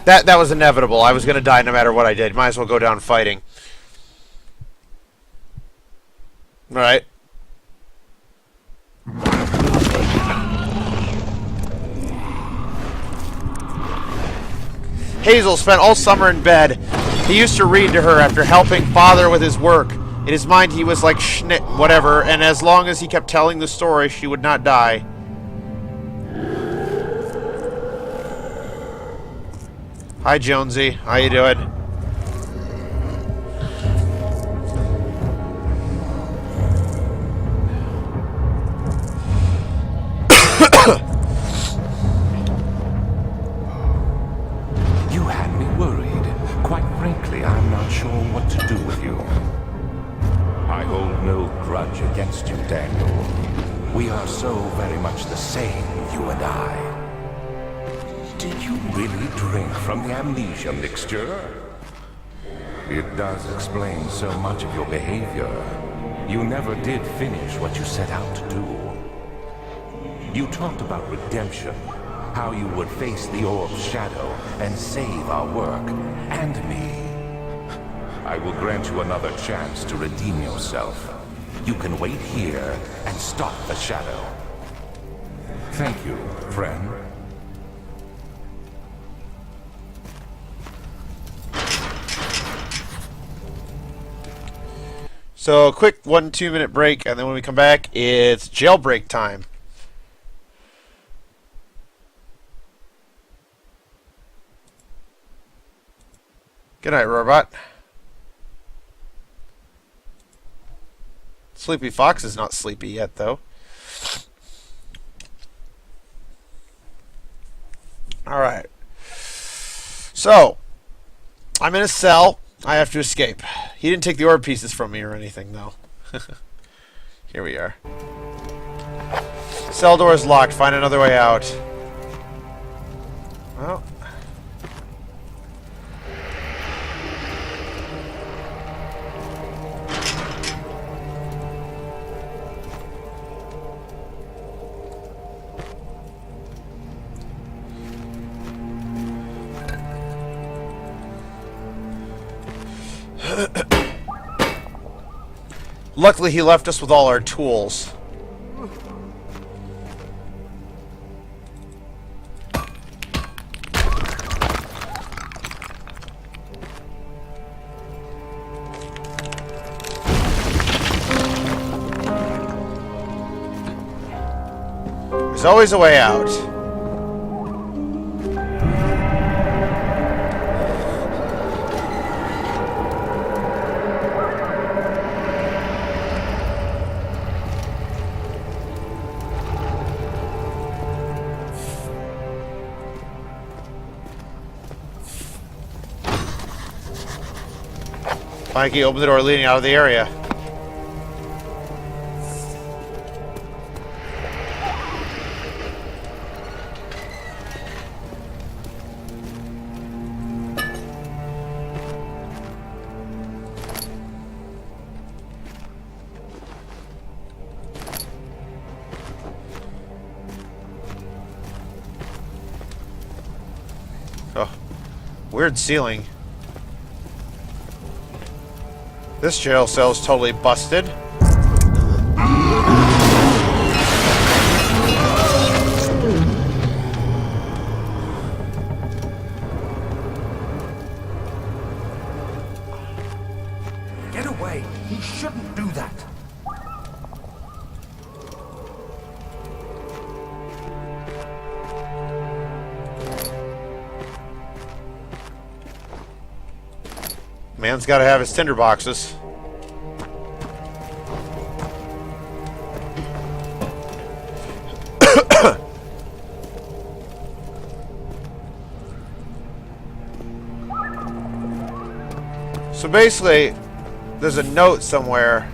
That was inevitable. I was going to die no matter what I did. Might as well go down fighting. Alright. Hazel spent all summer in bed. He used to read to her after helping father with his work. In his mind, he was like whatever, and as long as he kept telling the story, she would not die. Hi, Jonesy. How you doing? You had me worried. Quite frankly, I'm not sure what to do with you. I hold no grudge against you, Daniel. We are so very much the same, you and I. Did you really drink from the amnesia mixture? It does explain so much of your behavior. You never did finish what you set out to do. You talked about redemption, how you would face the orb's shadow and save our work, and me. I will grant you another chance to redeem yourself. You can wait here and stop the shadow. Thank you, friend. So, a quick 1-2 minute break, and then when we come back, it's jailbreak time. Good night, robot. Sleepy Fox is not sleepy yet, though. Alright. So, I'm in a cell. I have to escape. He didn't take the orb pieces from me or anything, though. Here we are. Cell door is locked. Find another way out. Well. Luckily, he left us with all our tools. There's always a way out. Mikey, open the door leading out of the area. Oh, weird ceiling. This jail cell is totally busted. Get away! You shouldn't do that! Man's got to have his tinder boxes. So basically, there's a note somewhere.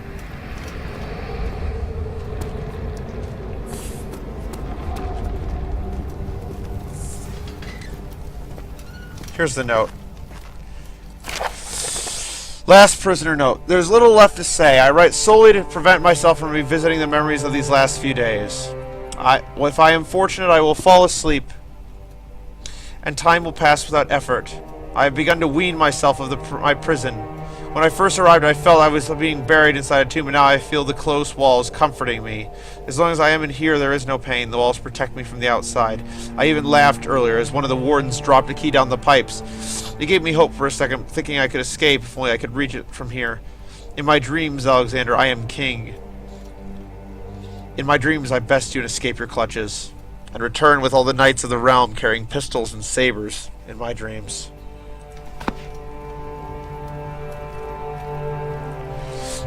Here's the note. Last prisoner note. There's little left to say. I write solely to prevent myself from revisiting the memories of these last few days. If I am fortunate, I will fall asleep, and time will pass without effort. I have begun to wean myself of my prison. When I first arrived, I felt I was being buried inside a tomb, and now I feel the close walls comforting me. As long as I am in here, there is no pain. The walls protect me from the outside. I even laughed earlier as one of the wardens dropped a key down the pipes. It gave me hope for a second, thinking I could escape if only I could reach it from here. In my dreams, Alexander, I am king. In my dreams, I best you to escape your clutches, and return with all the knights of the realm carrying pistols and sabers in my dreams.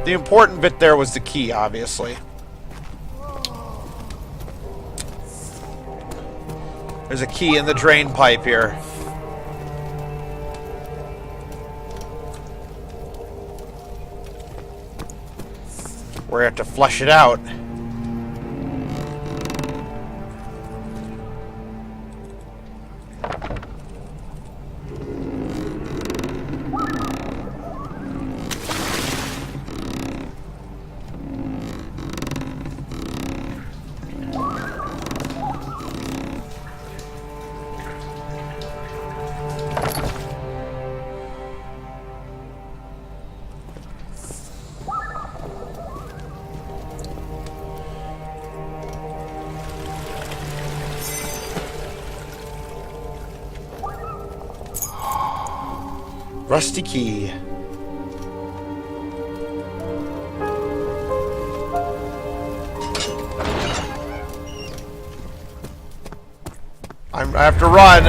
The important bit there was the key, obviously. There's a key in the drain pipe here. We have to flush it out. Rusty key. I have to run.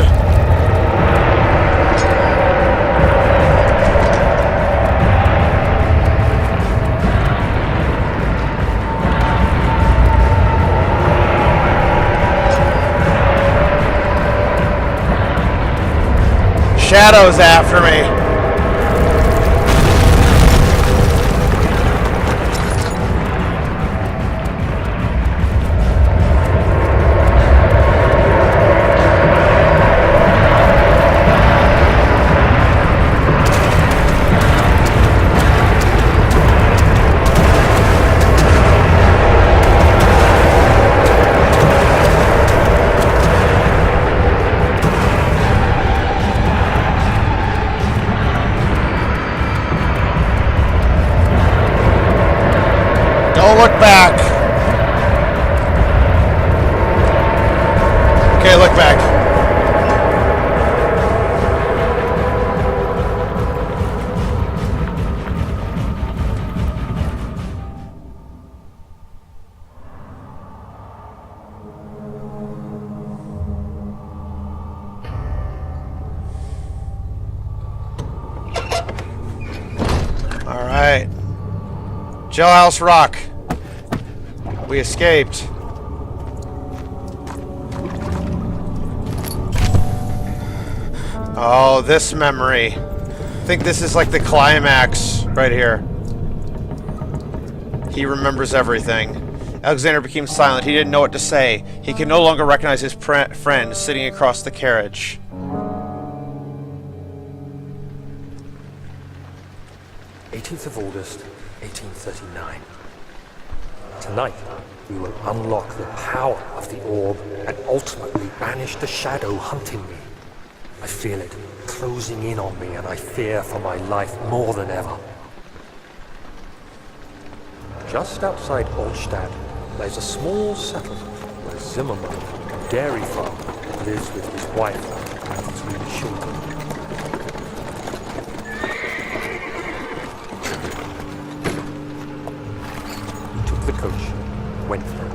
Shadows after me. Don't look back. Okay, look back. All right. Jailhouse Rock. We escaped. Oh, this memory. I think this is like the climax right here. He remembers everything. Alexander became silent. He didn't know what to say. He could no longer recognize his friend sitting across the carriage. Of August, 1839. Tonight, we will unlock the power of the orb and ultimately banish the shadow hunting me. I feel it closing in on me, and I fear for my life more than ever. Just outside Oldstadt lies a small settlement where Zimmerman, a dairy farmer, lives with his wife and 3 children. Went there.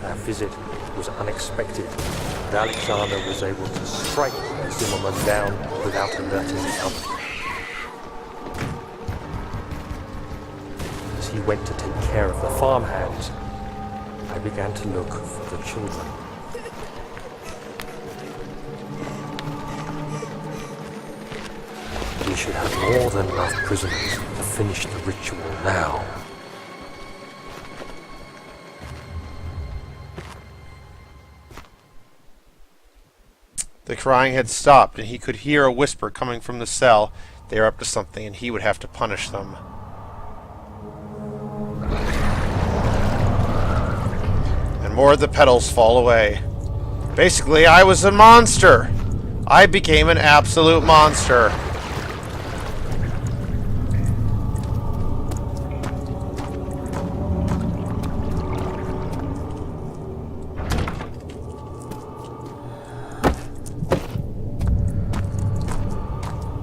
Our visit was unexpected, and Alexander was able to strike Zimmerman down without alerting the others. As he went to take care of the farmhands, I began to look for the children. We should have more than enough prisoners to finish the ritual now. The crying had stopped, and he could hear a whisper coming from the cell. They were up to something, and he would have to punish them. And more of the petals fall away. Basically, I was a monster. I became an absolute monster.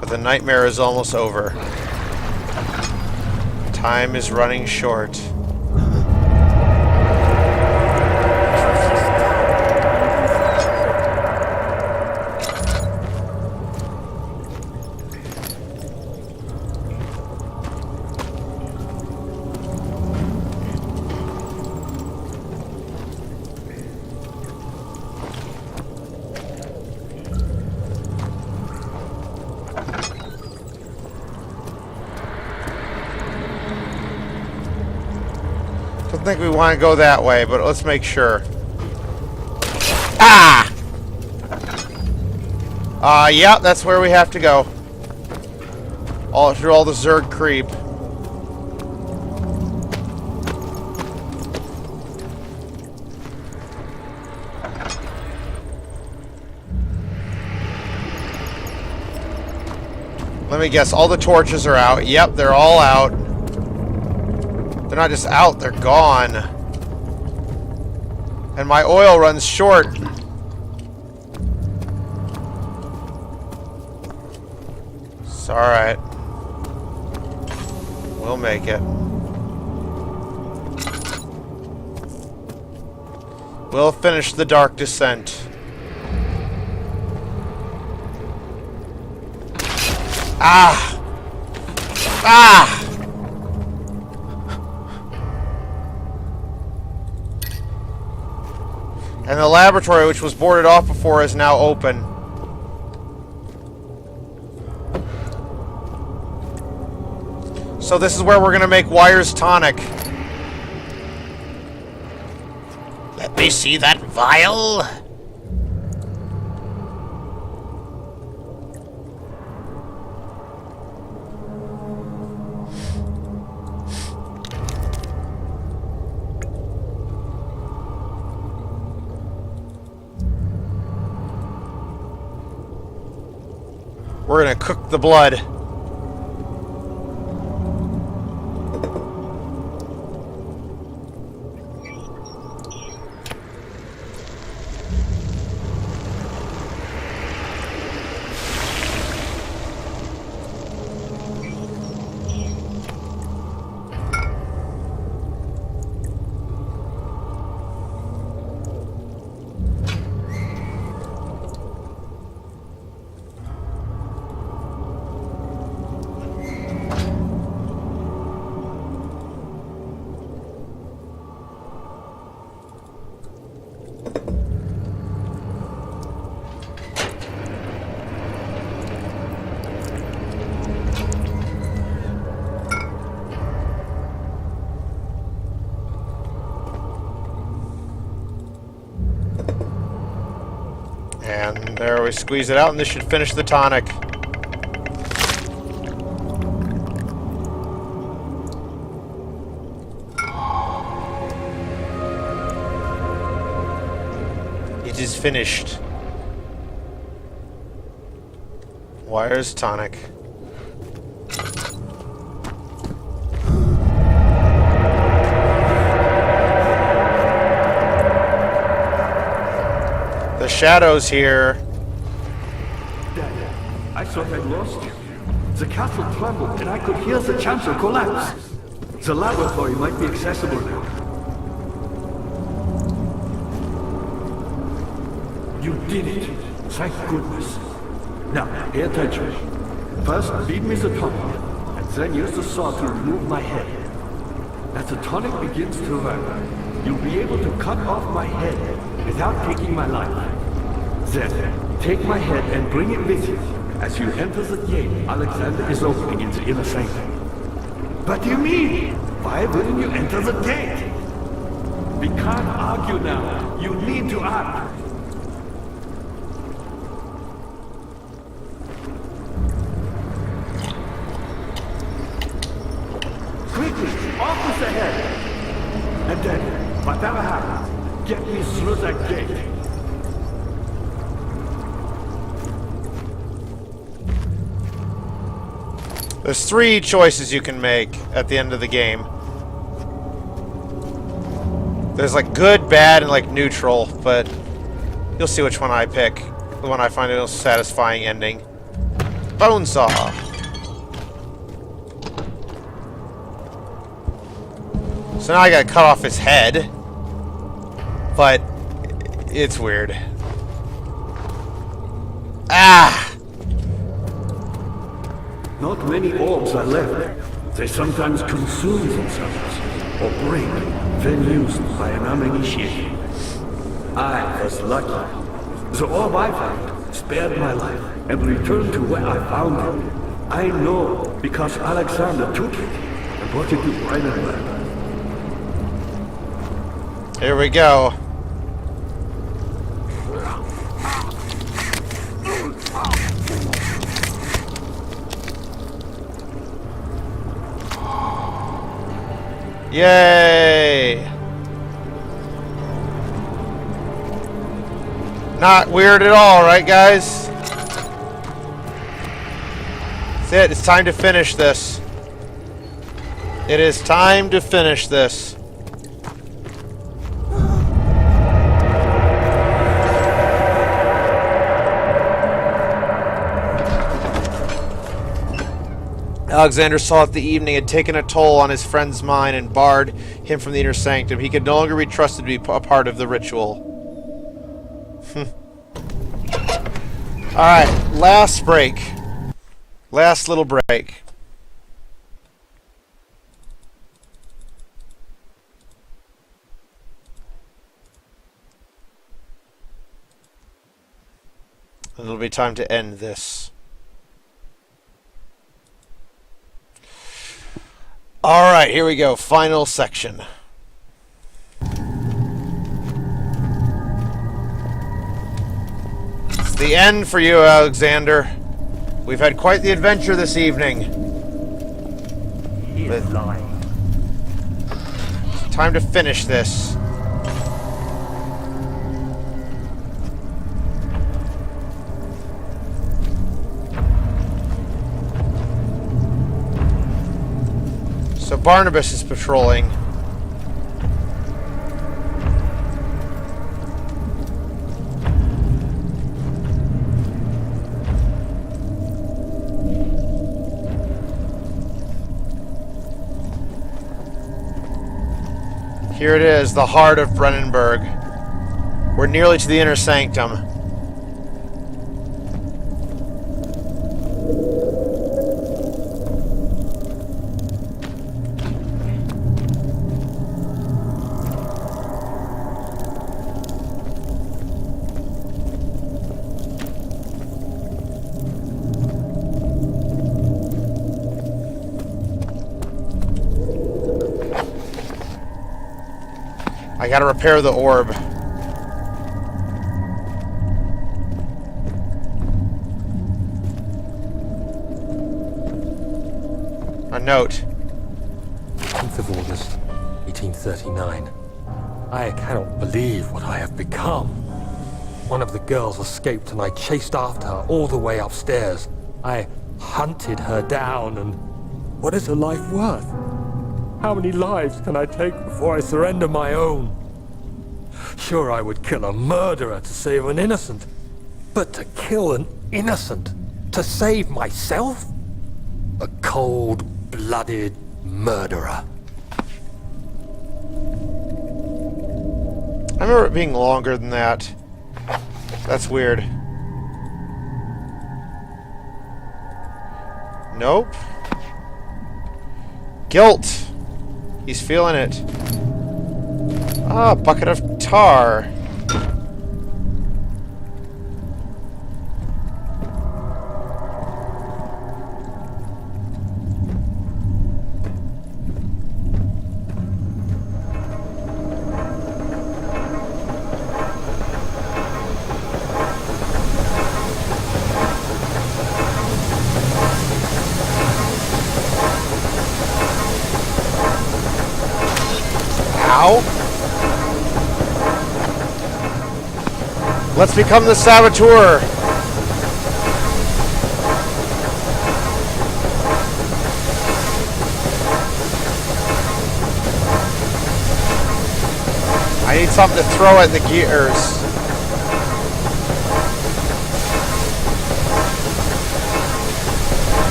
But the nightmare is almost over. Time is running short. Don't think we want to go that way, but let's make sure. Ah! Yeah, that's where we have to go. All through all the Zerg creep. Let me guess, all the torches are out. Yep, they're all out. They're not just out, they're gone. And my oil runs short. It's alright. We'll make it. We'll finish the dark descent. Ah! Ah! And the laboratory, which was boarded off before, is now open. So this is where we're going to make Wire's tonic. Let me see that vial. We're gonna cook the blood. And there we squeeze it out, and this should finish the tonic. It is finished. Wire's tonic. The shadows here. Dad, I thought I'd lost you. The castle trembled and I could hear the chancel collapse. The laboratory might be accessible now. You did it. Thank goodness. Now, pay attention. First, feed me the tonic, and then use the saw to remove my head. As the tonic begins to work, you'll be able to cut off my head without taking my life. Then, take my head and bring it with you. As you enter the gate, Alexander is opening in the inner sanctum. What do you mean? Why wouldn't you enter the gate? We can't argue now. You need to act. Quickly, off with the head. And then, whatever happens, get There's 3 choices you can make at the end of the game. There's like good, bad, and like neutral, but you'll see which one I pick. The one I find the most satisfying ending. Bonesaw. So now I gotta cut off his head. But it's weird. Ah! Not many orbs are left. They sometimes consume themselves, or break, then used by an uninitiated. I was lucky. The orb I found spared my life and returned to where I found it. I know because Alexander took it and brought it to Brandenburg. Here we go. Yay! Not weird at all, right, guys? That's it. It's time to finish this. It is time to finish this. Alexander saw that the evening had taken a toll on his friend's mind and barred him from the inner sanctum. He could no longer be trusted to be a part of the ritual. Alright, last break. Last little break. And it'll be time to end this. Alright, here we go. Final section. It's the end for you, Alexander. We've had quite the adventure this evening. He is lying. It's time to finish this. So Barnabas is patrolling. Here it is, the heart of Brennenburg. We're nearly to the inner sanctum. I gotta repair the orb. A note. 10th of August, 1839. I cannot believe what I have become. One of the girls escaped and I chased after her all the way upstairs. I hunted her down and... what is a life worth? How many lives can I take before I surrender my own? Sure, I would kill a murderer to save an innocent. But to kill an innocent to save myself? A cold-blooded murderer. I remember it being longer than that. That's weird. Nope. Guilt. He's feeling it. Ah, bucket of tar. Ow. Let's become the saboteur. something to throw at the gears.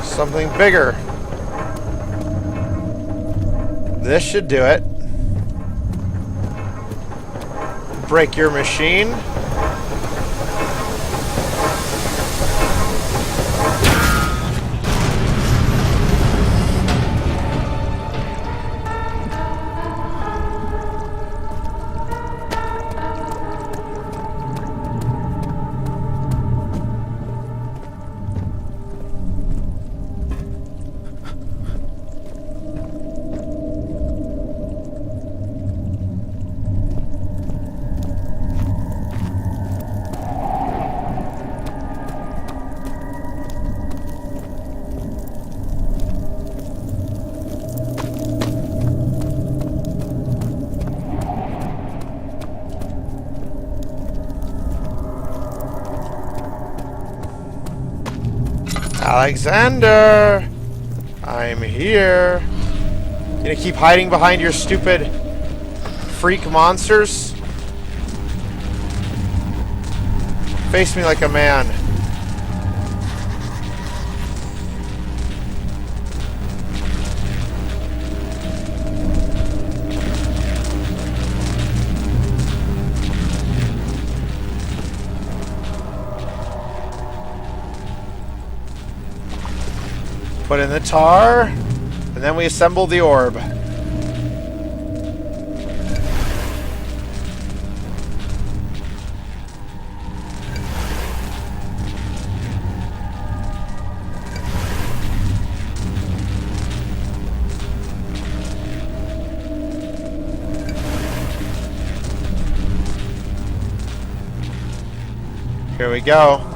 Something bigger. This should do it. Break your machine. Alexander! I'm here. You gonna keep hiding behind your stupid freak monsters? Face me like a man. Put in the tar, and then we assemble the orb. Here we go.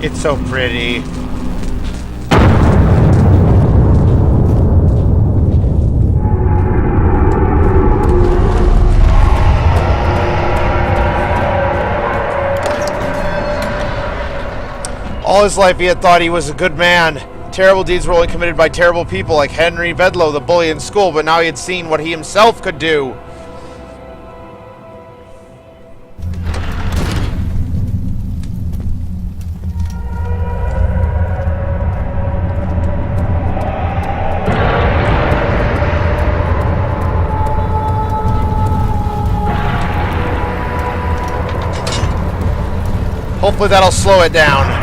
It's so pretty. All his life he had thought he was a good man. Terrible deeds were only committed by terrible people like Henry Bedloe, the bully in school, but now he had seen what he himself could do. Hopefully that'll slow it down.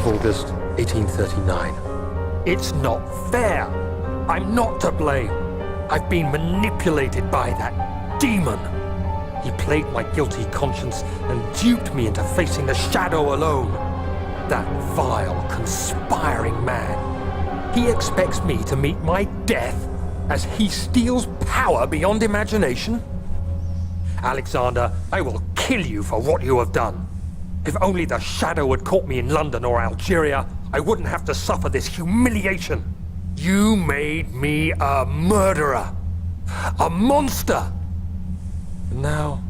August 1839. It's not fair. I'm not to blame. I've been manipulated by that demon. He played my guilty conscience and duped me into facing the shadow alone. That vile, conspiring man. He expects me to meet my death as he steals power beyond imagination. Alexander, I will kill you for what you have done. If only the shadow had caught me in London or Algeria, I wouldn't have to suffer this humiliation. You made me a murderer. A monster. And now,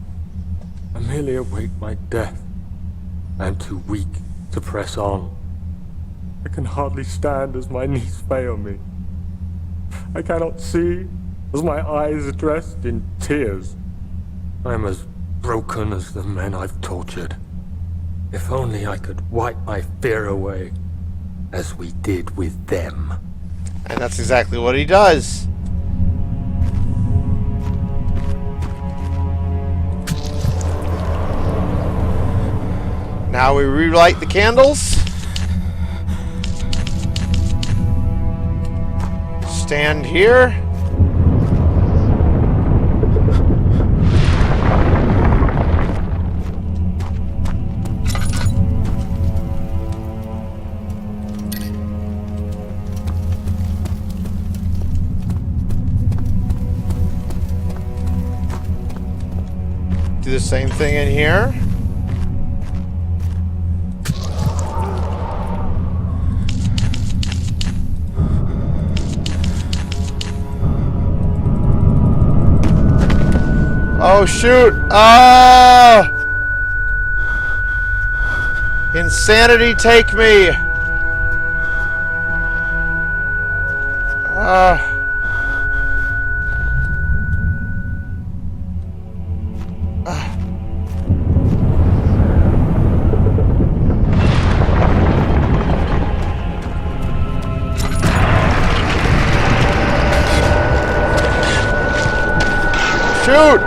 I merely await my death. I am too weak to press on. I can hardly stand as my knees fail me. I cannot see as my eyes are dressed in tears. I am as broken as the men I've tortured. If only I could wipe my fear away, as we did with them. And that's exactly what he does. Now we relight the candles. Stand here. do the same thing in here. Oh shoot! Ah! Insanity, take me! Shoot!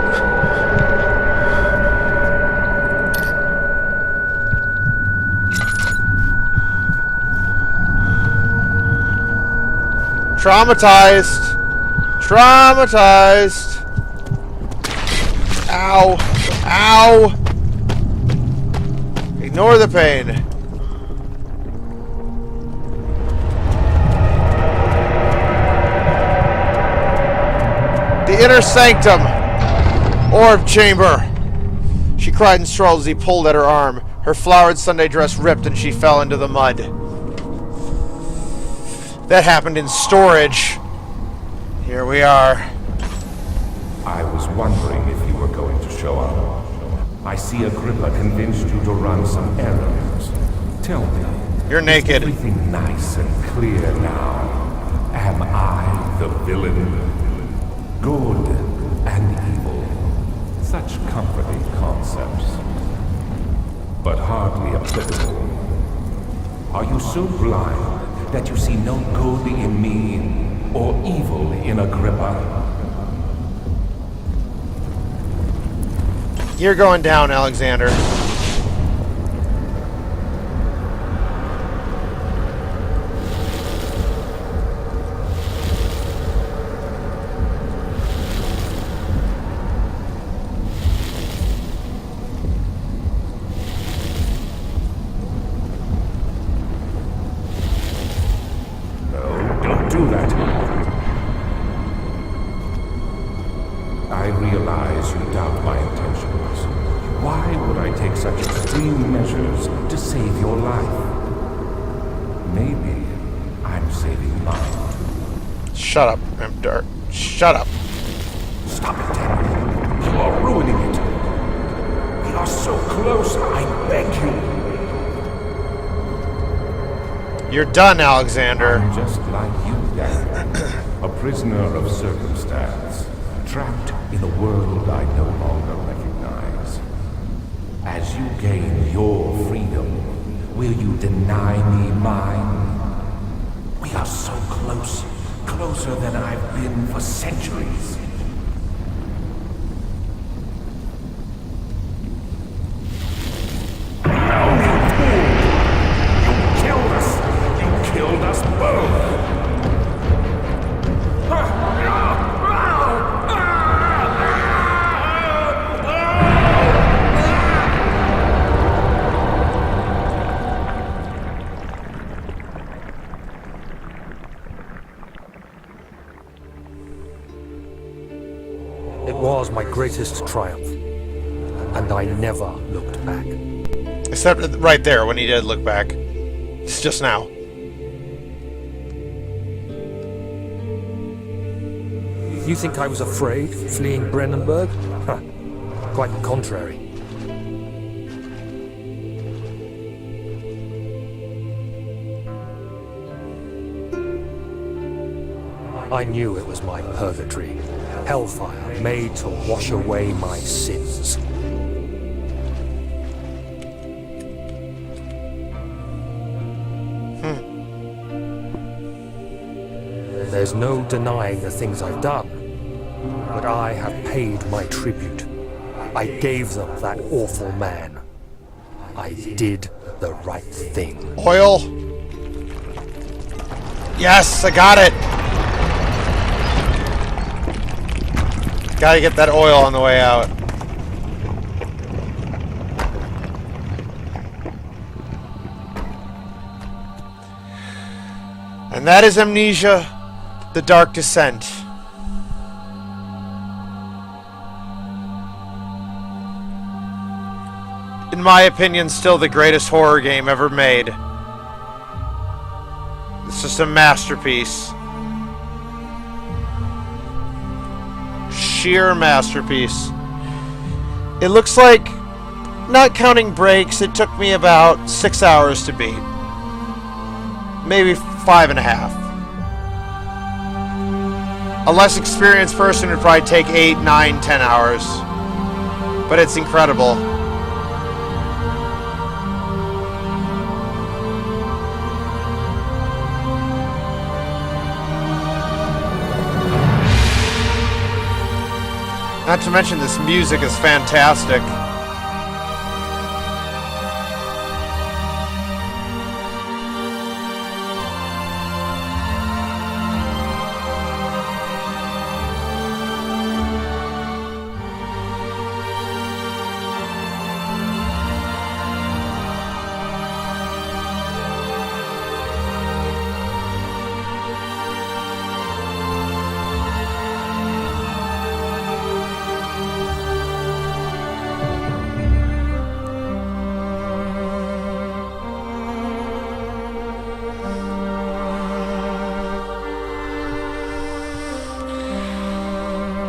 Traumatized. Traumatized. Ow. Ow. Ignore the pain. The inner sanctum. Orb chamber. She cried and struggled as he pulled at her arm. Her flowered Sunday dress ripped and she fell into the mud. That happened in storage. Here we are. I was wondering if you were going to show up. I see Agrippa convinced you to run some errands. Tell me. You're naked. Is everything nice and clear now? Am I the villain? Good and evil. Such comforting concepts. But hardly applicable. Are you so blind that you see no good in me or evil in Agrippa? You're going down, Alexander. Do that. I realize you doubt my intentions. Why would I take such extreme measures to save your life? Maybe I'm saving mine. Shut up, I'm dark. Shut up. Stop it, Daniel. You are ruining it. We are so close, I beg you. You're done, Alexander. I'm just like you, Daniel. A prisoner of circumstance, trapped in a world I no longer recognize. As you gain your freedom, will you deny me mine? We are so close, closer than I've been for centuries. It was my greatest triumph, and I never looked back. Except right there when he did look back. It's just now. You think I was afraid, fleeing Brennenburg? Huh. Quite the contrary. I knew it was my purgatory, hellfire made to wash away my sins. There's no denying the things I've done, but I have paid my tribute. I gave them that awful man. I did the right thing. Oil. Yes, I got it. Gotta get that oil on the way out. And that is Amnesia, The Dark Descent. my opinion, still the greatest horror game ever made. It's just a masterpiece. Sheer masterpiece. It looks like, not counting breaks, it took me about 6 hours to beat. Maybe 5.5. A less experienced person would probably take 8, 9, 10 hours. But it's incredible. Not to mention this music is fantastic.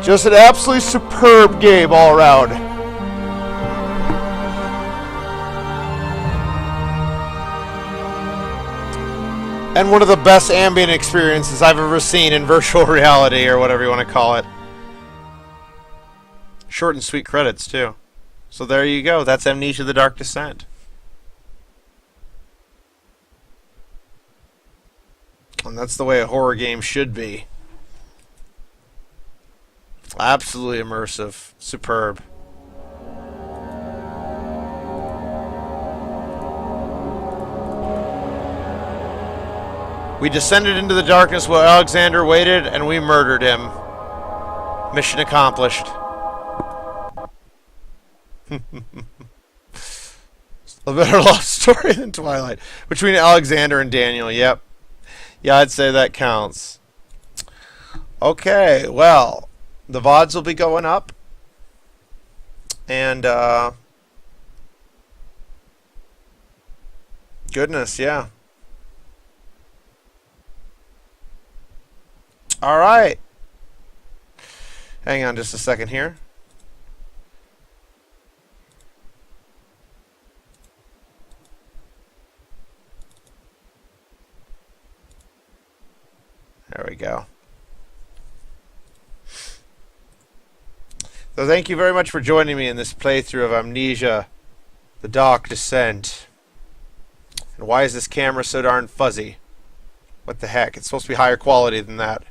Just an absolutely superb game all around. And one of the best ambient experiences I've ever seen in virtual reality, or whatever you want to call it. Short and sweet credits, too. So there you go. That's Amnesia: The Dark Descent. And that's the way a horror game should be. Absolutely immersive. Superb. We descended into the darkness while Alexander waited, and we murdered him. Mission accomplished. A better love story than Twilight. Between Alexander and Daniel, yep. Yeah, I'd say that counts. Okay, well, the VODs will be going up. And, goodness, yeah. Alright. Hang on just a second here. There we go. So thank you very much for joining me in this playthrough of Amnesia: The Dark Descent. And why is this camera so darn fuzzy? What the heck? It's supposed to be higher quality than that.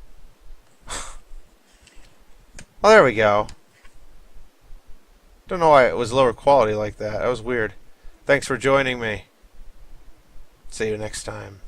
Well, there we go. Don't know why it was lower quality like that. That was weird. Thanks for joining me. See you next time.